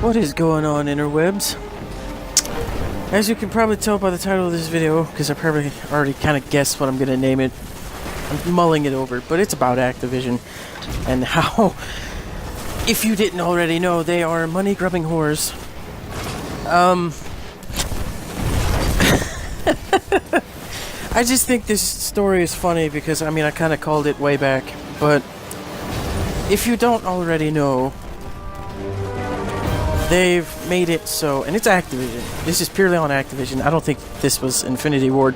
What is going on, interwebs? As you can probably tell by the title of this video, because I probably already kind of guessed what I'm going to name it, I'm mulling it over, but it's about Activision and how, if you didn't already know, they are money-grubbing whores. I just think this story is funny because, I mean, I kind of called it way back, but if you don't already know, they've made it so, and it's Activision. This is purely on Activision. I don't think this was Infinity Ward,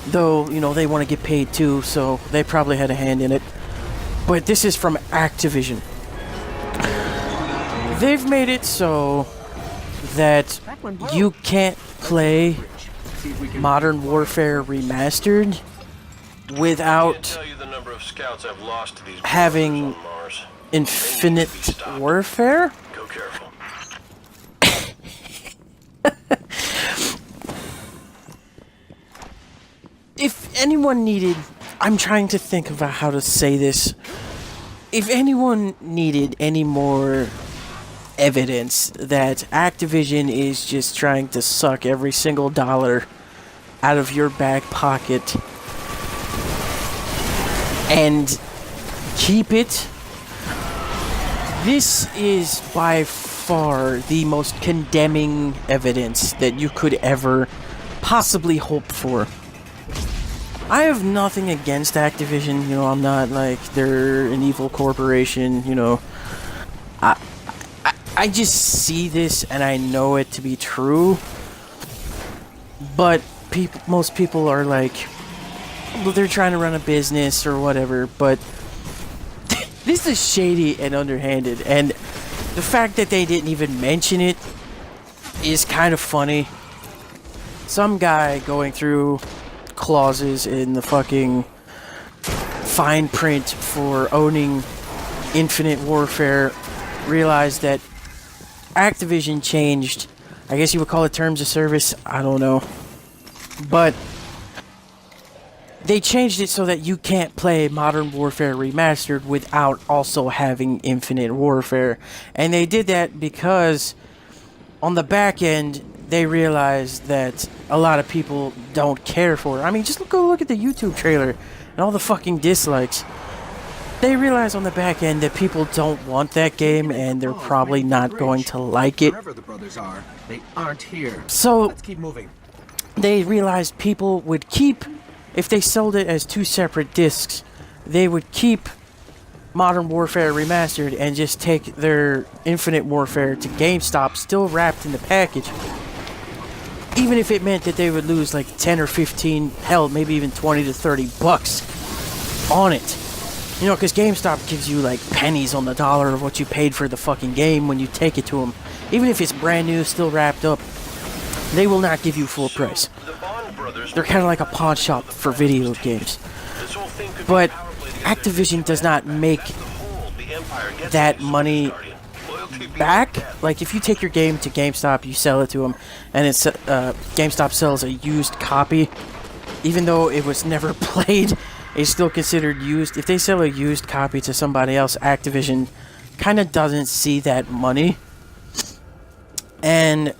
though, you know, they want to get paid too, so they probably had a hand in it. But this is from Activision. They've made it so that you can't play Modern Warfare Remastered without having Infinite Warfare. Go careful. If anyone needed, I'm trying to think about how to say this. If anyone needed any more evidence that Activision is just trying to suck every single dollar out of your back pocket and keep it, this is by far the most condemning evidence that you could ever possibly hope for. I have nothing against Activision, you know, I'm not like they're an evil corporation, you know. I just see this and I know it to be true, but most people are like, well, they're trying to run a business or whatever, but this is shady and underhanded, and the fact that they didn't even mention it is kind of funny. Some guy going through clauses in the fucking fine print for owning Infinite Warfare realized that Activision changed, I guess you would call it terms of service, I don't know, but they changed it so that you can't play Modern Warfare Remastered without also having Infinite Warfare. And they did that because on the back end they realized that a lot of people don't care for it. I mean, just go look at the YouTube trailer and all the fucking dislikes. They realize on the back end that people don't want that game and they're probably not going to like it. Wherever the brothers are, they aren't here. So Let's keep moving. they realized people would keep, if they sold it as two separate discs, they would keep Modern Warfare Remastered and just take their Infinite Warfare to GameStop still wrapped in the package. Even if it meant that they would lose like 10 or 15, hell, maybe even 20 to 30 bucks on it. You know, because GameStop gives you like pennies on the dollar of what you paid for the fucking game when you take it to them. Even if it's brand new, still wrapped up, they will not give you full price. They're kind of like a pawn shop for video games. But Activision does not make that money back. Like, if you take your game to GameStop, you sell it to them, and it's GameStop sells a used copy, even though it was never played, it's still considered used. If they sell a used copy to somebody else, Activision kind of doesn't see that money. And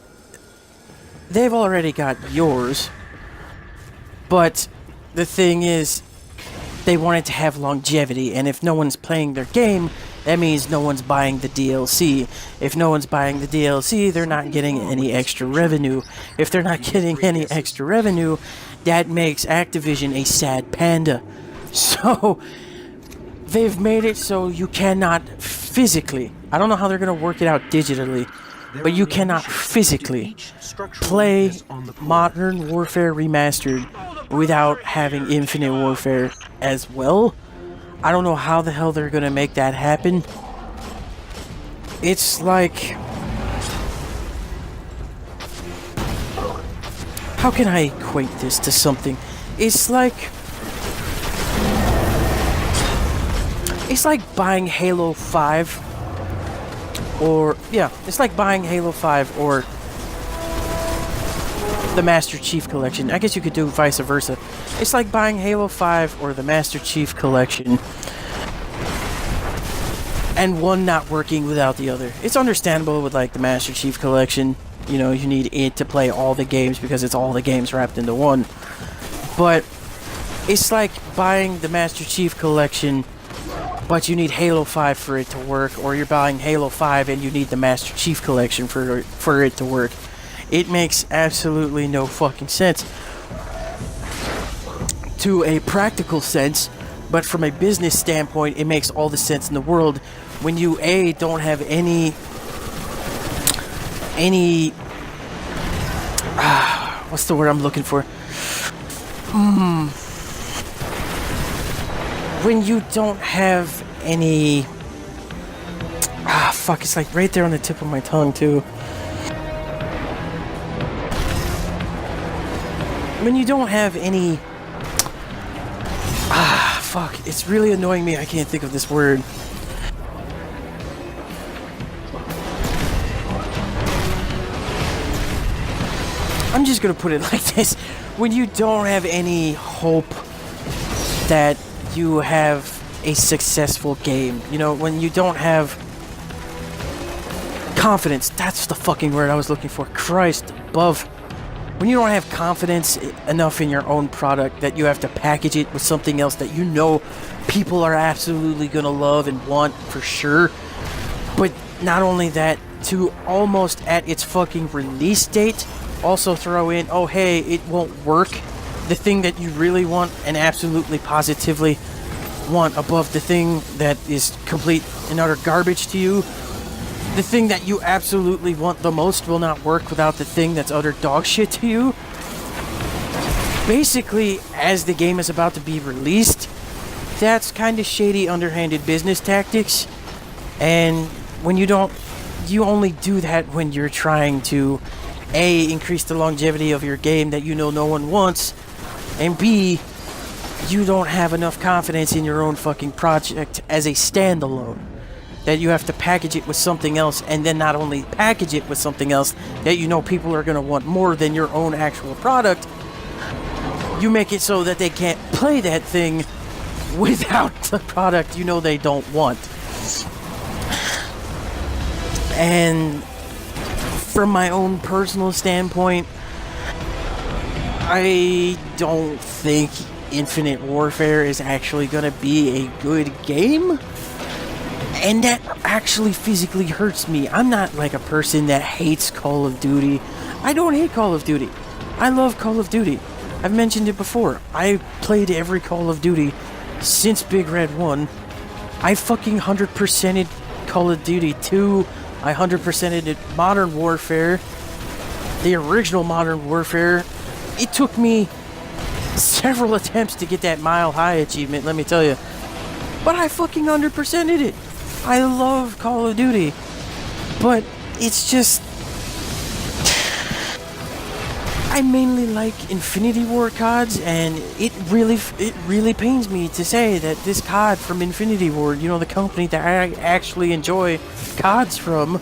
they've already got yours. But the thing is, they want it to have longevity. And if no one's playing their game, that means no one's buying the DLC. If no one's buying the DLC, they're not getting any extra revenue. If they're not getting any extra revenue, that makes Activision a sad panda. So, they've made it so you cannot physically, I don't know how they're going to work it out digitally, but you cannot physically play Modern Warfare Remastered without having Infinite Warfare as well. I don't know how the hell they're going to make that happen. It's like, how can I equate this to something? It's like buying Halo 5 or, yeah, it's like buying Halo 5 or the Master Chief Collection. I guess you could do vice versa. It's like buying Halo 5 or the Master Chief Collection and one not working without the other. It's understandable with like the Master Chief Collection. You know, you need it to play all the games because it's all the games wrapped into one. But it's like buying the Master Chief Collection, but you need Halo 5 for it to work, or you're buying Halo 5 and you need the Master Chief Collection for it to work. It makes absolutely no fucking sense to a practical sense, but from a business standpoint, it makes all the sense in the world when you don't have any what's the word I'm looking for? When you don't have any fuck, it's like right there on the tip of my tongue too. When you don't have any fuck, it's really annoying me. I can't think of this word. I'm just gonna put it like this. When you don't have any hope that you have a successful game, you know, when you don't have confidence, that's the fucking word I was looking for. Christ above. When you don't have confidence enough in your own product that you have to package it with something else that you know people are absolutely gonna love and want for sure, but not only that, to almost at its fucking release date also throw in, oh hey, it won't work, the thing that you really want and absolutely positively want above the thing that is complete and utter garbage to you. The thing that you absolutely want the most will not work without the thing that's utter dog shit to you. Basically, as the game is about to be released, that's kind of shady, underhanded business tactics. And when you only do that when you're trying to A, increase the longevity of your game that you know no one wants, and B, you don't have enough confidence in your own fucking project as a standalone, that you have to package it with something else, and then not only package it with something else that you know people are going to want more than your own actual product, you make it so that they can't play that thing without the product you know they don't want. And from my own personal standpoint, I don't think Infinite Warfare is actually going to be a good game. And that actually physically hurts me. I'm not like a person that hates Call of Duty. I don't hate Call of Duty. I love Call of Duty. I've mentioned it before. I played every Call of Duty since Big Red 1. I fucking 100%ed Call of Duty 2. I 100%ed it Modern Warfare. The original Modern Warfare. It took me several attempts to get that Mile High achievement, let me tell you. But I fucking 100%ed it. I love Call of Duty. But it's just, I mainly like Infinity War CODs, and it really pains me to say that this COD from Infinity War, you know, the company that I actually enjoy CODs from,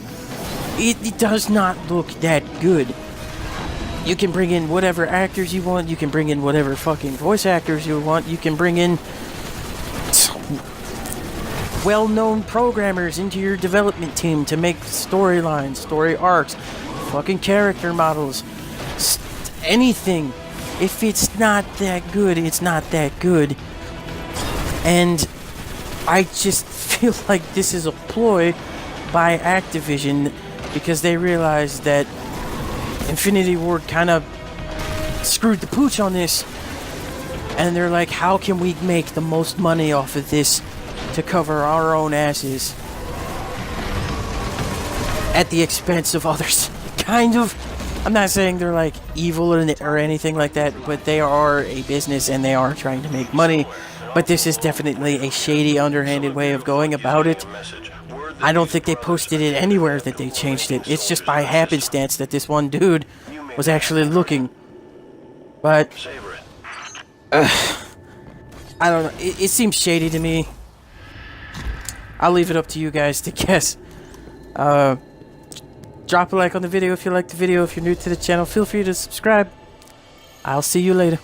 it does not look that good. You can bring in whatever actors you want, you can bring in whatever fucking voice actors you want, you can bring in well-known programmers into your development team to make storylines, story arcs, fucking character models, anything. If it's not that good, it's not that good. And I just feel like this is a ploy by Activision because they realize that Infinity Ward kind of screwed the pooch on this, and they're like, how can we make the most money off of this to cover our own asses at the expense of others? Kind of. I'm not saying they're like evil or anything like that, but they are a business and they are trying to make money. But this is definitely a shady, underhanded way of going about it. I don't think they posted it anywhere that they changed it. It's just by happenstance that this one dude was actually looking. But I don't know. It seems shady to me. I'll leave it up to you guys to guess. Drop a like on the video if you liked the video. If you're new to the channel, feel free to subscribe. I'll see you later.